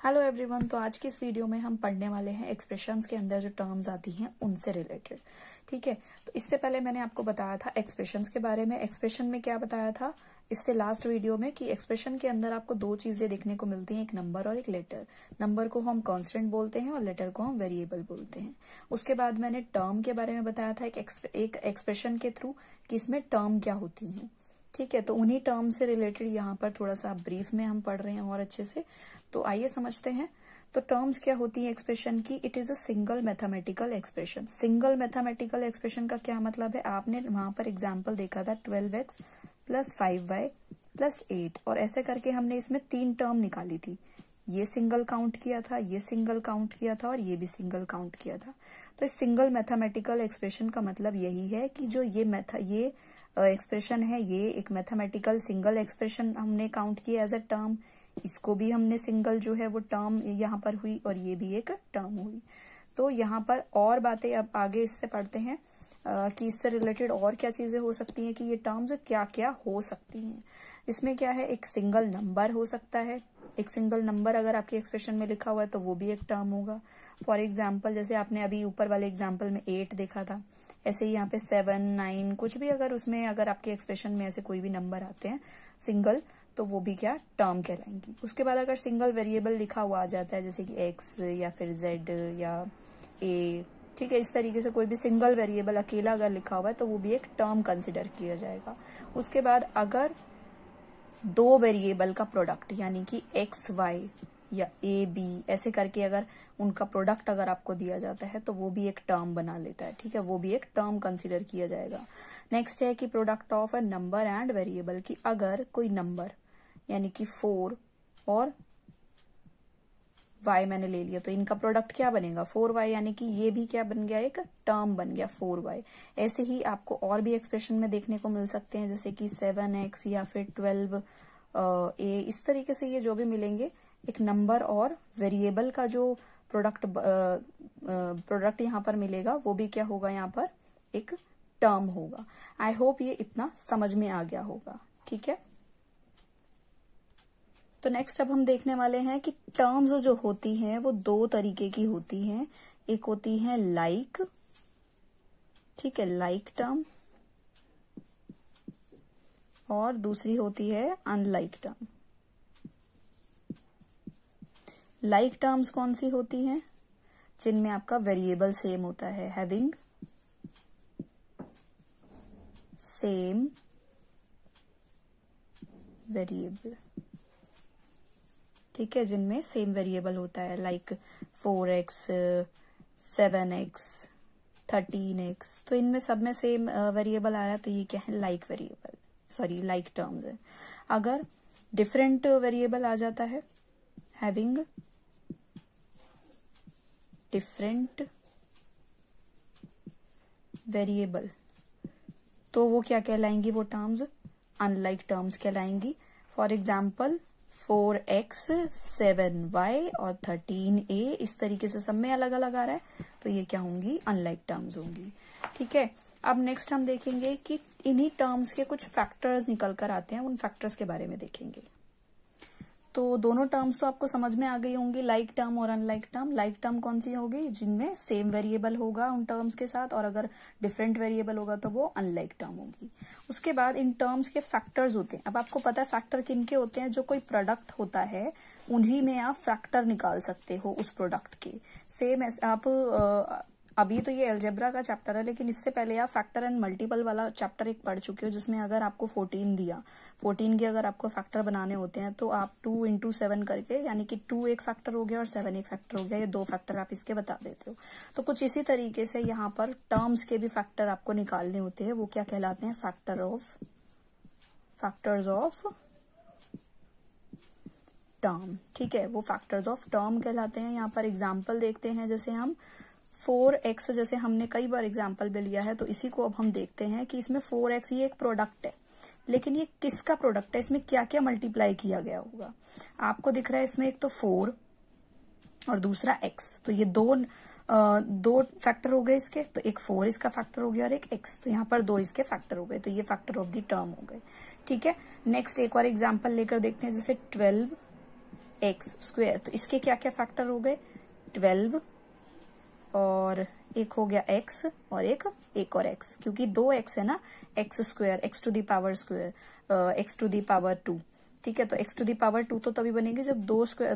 Hello everyone. तो आज की इस वीडियो में हम पढ़ने वाले हैं एक्सप्रेशंस के अंदर जो टर्म्स आती हैं उनसे रिलेटेड। ठीक है, तो इससे पहले मैंने आपको बताया था एक्सप्रेशंस के बारे में। एक्सप्रेशन में क्या बताया था इससे लास्ट वीडियो में कि एक्सप्रेशन के अंदर आपको दो चीजें देखने को मिलती हैं, एक नंबर और एक लेटर। नंबर को हम कांस्टेंट बोलते हैं और लेटर को हम वेरिएबल बोलते हैं। उसके बाद मैंने टर्म के बारे में बताया था एक एक्सप्रेशन के थ्रू कि इसमें टर्म क्या होती हैं। ठीक है, तो उन्हीं टर्म से रिलेटेड यहाँ पर थोड़ा सा ब्रीफ में हम पढ़ रहे हैं और अच्छे से। तो आइए समझते हैं। तो टर्म्स क्या होती है एक्सप्रेशन की? It is a single mathematical expression. Single mathematical expression का क्या मतलब है? आपने वहां पर एग्जांपल देखा था 12x प्लस 5y प्लस 8, और ऐसे करके हमने इसमें 3 टर्म निकाली थी। ये सिंगल काउंट किया था, ये सिंगल काउंट किया था और ये भी सिंगल काउंट किया था। तो इस सिंगल मैथमेटिकल एक्सप्रेशन का मतलब यही है कि जो ये एक्सप्रेशन है, ये एक मैथमेटिकल सिंगल एक्सप्रेशन हमने काउंट किया एज अ टर्म। इसको भी हमने सिंगल जो है वो टर्म यहाँ पर हुई और ये भी एक टर्म हुई। तो यहाँ पर और बातें अब आगे इससे पढ़ते हैं कि इससे रिलेटेड और क्या चीजें हो सकती हैं, कि ये टर्म्स क्या क्या हो सकती हैं। इसमें क्या है, एक सिंगल नंबर हो सकता है। एक सिंगल नंबर अगर आपके एक्सप्रेशन में लिखा हुआ है तो वो भी एक टर्म होगा। फॉर एग्जाम्पल, जैसे आपने अभी ऊपर वाले एग्जाम्पल में 8 देखा था, ऐसे ही यहाँ पे 7, 9 कुछ भी अगर आपके एक्सप्रेशन में ऐसे कोई भी नंबर आते हैं सिंगल, तो वो भी क्या टर्म कहलाएंगी। उसके बाद अगर सिंगल वेरिएबल लिखा हुआ आ जाता है, जैसे कि x या फिर z या a, ठीक है, इस तरीके से कोई भी सिंगल वेरिएबल अकेला अगर लिखा हुआ है तो वो भी एक टर्म कंसिडर किया जाएगा। उसके बाद अगर दो वेरिएबल का प्रोडक्ट यानी कि x y या a b ऐसे करके अगर उनका प्रोडक्ट अगर आपको दिया जाता है तो वो भी एक टर्म बना लेता है। ठीक है, वो भी एक टर्म कंसिडर किया जाएगा। नेक्स्ट है कि product of a number and variable, की अगर कोई नंबर यानी कि 4 और y मैंने ले लिया तो इनका प्रोडक्ट क्या बनेगा 4y, यानी कि ये भी क्या बन गया, एक टर्म बन गया 4y। ऐसे ही आपको और भी एक्सप्रेशन में देखने को मिल सकते हैं, जैसे कि 7x या फिर 12a। इस तरीके से ये जो भी मिलेंगे एक नंबर और वेरिएबल का जो प्रोडक्ट यहाँ पर मिलेगा वो भी क्या होगा, यहाँ पर एक टर्म होगा। आई होप ये इतना समझ में आ गया होगा। ठीक है, तो नेक्स्ट अब हम देखने वाले हैं कि टर्म्स जो होती हैं वो दो तरीके की होती हैं। एक होती है लाइक, ठीक है, लाइक टर्म, और दूसरी होती है अनलाइक टर्म। लाइक टर्म्स कौन सी होती हैं? जिनमें आपका वेरिएबल सेम होता है, हैविंग सेम वेरिएबल। ठीक है, जिनमें सेम वेरिएबल होता है, लाइक 4x 7x 13x, तो इनमें सब में सेम वेरिएबल आ रहा है, तो ये क्या है, like variable, sorry like terms है। अगर डिफरेंट वेरिएबल आ जाता है, हैविंग डिफरेंट वेरिएबल, तो वो क्या कहलाएंगी, वो टर्म्स अनलाइक टर्म्स कहलाएंगी। फॉर एग्जाम्पल 4x 7y और 13a, इस तरीके से सब में अलग अलग आ रहा है, तो ये क्या होंगी, अनलाइक टर्म्स होंगी। ठीक है, अब नेक्स्ट हम देखेंगे कि इन्हीं टर्म्स के कुछ फैक्टर्स निकल कर आते हैं, उन फैक्टर्स के बारे में देखेंगे। तो दोनों टर्म्स तो आपको समझ में आ गई होंगी, लाइक टर्म और अनलाइक टर्म। लाइक टर्म कौन सी होगी, जिनमें सेम वेरिएबल होगा उन टर्म्स के साथ, और अगर डिफरेंट वेरिएबल होगा तो वो अनलाइक टर्म होगी। उसके बाद इन टर्म्स के फैक्टर्स होते हैं। अब आपको पता है फैक्टर किन के होते हैं, जो कोई प्रोडक्ट होता है उन्हीं में आप फैक्टर निकाल सकते हो उस प्रोडक्ट के। सेम आप अभी तो ये अलजेब्रा का चैप्टर है, लेकिन इससे पहले आप फैक्टर एंड मल्टीपल वाला चैप्टर एक पढ़ चुके हो, जिसमें अगर आपको 14 दिया, 14 के अगर आपको फैक्टर बनाने होते हैं तो आप 2 into 7 करके, यानी कि 2 एक फैक्टर हो गया और 7 एक फैक्टर हो गया, ये 2 फैक्टर आप इसके बता देते हो। तो कुछ इसी तरीके से यहाँ पर टर्म्स के भी फैक्टर आपको निकालने होते हैं, वो क्या कहलाते हैं, फैक्टर्स ऑफ टर्म। ठीक है, वो फैक्टर्स ऑफ टर्म कहलाते हैं। यहाँ पर एग्जाम्पल देखते हैं, जैसे हम 4x, जैसे हमने कई बार एग्जाम्पल भी लिया है, तो इसी को अब हम देखते हैं कि इसमें 4x ये एक प्रोडक्ट है, लेकिन ये किसका प्रोडक्ट है, इसमें क्या क्या मल्टीप्लाई किया गया होगा। आपको दिख रहा है इसमें एक तो 4 और दूसरा x, तो ये दो फैक्टर हो गए इसके, तो एक 4 इसका फैक्टर हो गया और एक x, तो यहाँ पर 2 इसके फैक्टर हो गए, तो ये फैक्टर ऑफ द टर्म हो गए। ठीक है, नेक्स्ट एक और एग्जाम्पल लेकर देखते हैं, जैसे 12 एक्स स्क्वायर। तो इसके क्या क्या फैक्टर हो गए, 12 और एक हो गया x और एक और x, क्योंकि 2x है ना, x square, x to the power square, x to the power 2। ठीक है, तो x टू दी पावर 2 तो तभी बनेगी जब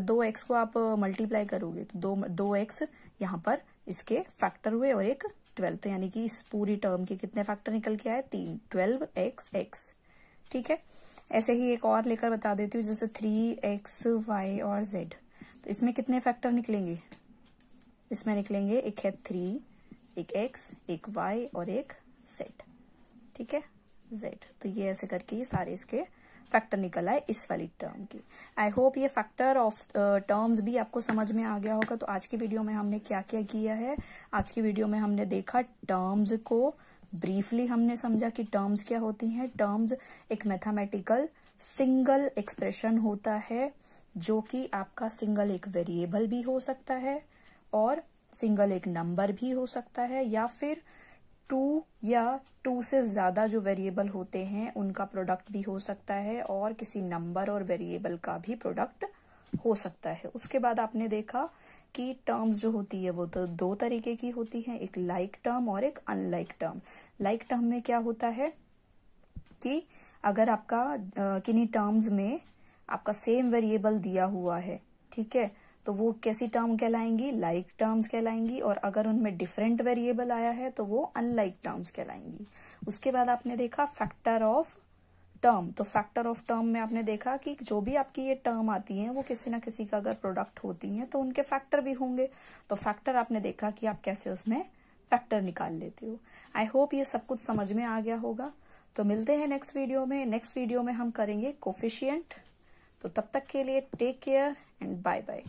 2x को आप मल्टीप्लाई करोगे, तो 2x यहाँ पर इसके फैक्टर हुए और एक 12, तो यानी कि इस पूरी टर्म के कितने फैक्टर निकल के आए, 3, 12x। ठीक है, ऐसे ही एक और लेकर बता देती हूँ, जैसे 3x y और z। तो इसमें कितने फैक्टर निकलेंगे, इसमें निकलेंगे एक है 3, एक x, एक y और एक z। ठीक है, z। तो ये ऐसे करके ये सारे इसके फैक्टर निकल आए इस वाली टर्म की। आई होप ये फैक्टर ऑफ टर्म्स भी आपको समझ में आ गया होगा। तो आज की वीडियो में हमने क्या क्या किया है, आज की वीडियो में हमने देखा टर्म्स को ब्रीफली, हमने समझा कि टर्म्स क्या होती हैं। टर्म्स एक मैथमेटिकल सिंगल एक्सप्रेशन होता है जो कि आपका सिंगल एक वेरिएबल भी हो सकता है और सिंगल एक नंबर भी हो सकता है, या फिर 2 या 2 से ज्यादा जो वेरिएबल होते हैं उनका प्रोडक्ट भी हो सकता है, और किसी नंबर और वेरिएबल का भी प्रोडक्ट हो सकता है। उसके बाद आपने देखा कि टर्म्स जो होती है वो तो 2 तरीके की होती है, एक लाइक टर्म और एक अनलाइक टर्म। लाइक टर्म में क्या होता है कि अगर आपका किन्हीं टर्म्स में आपका सेम वेरिएबल दिया हुआ है, ठीक है, तो वो कैसी टर्म कहलाएंगी, लाइक टर्म्स कहलाएंगी, और अगर उनमें डिफरेंट वेरिएबल आया है तो वो अनलाइक टर्म्स कहलाएंगी। उसके बाद आपने देखा फैक्टर ऑफ टर्म। तो फैक्टर ऑफ टर्म में आपने देखा कि जो भी आपकी ये टर्म आती है वो किसी ना किसी का अगर प्रोडक्ट होती है तो उनके फैक्टर भी होंगे। तो फैक्टर आपने देखा कि आप कैसे उसमें फैक्टर निकाल लेते हो। आई होप ये सब कुछ समझ में आ गया होगा। तो मिलते हैं नेक्स्ट वीडियो में। नेक्स्ट वीडियो में हम करेंगे कोफिशिएंट। तो तब तक के लिए take care and bye bye.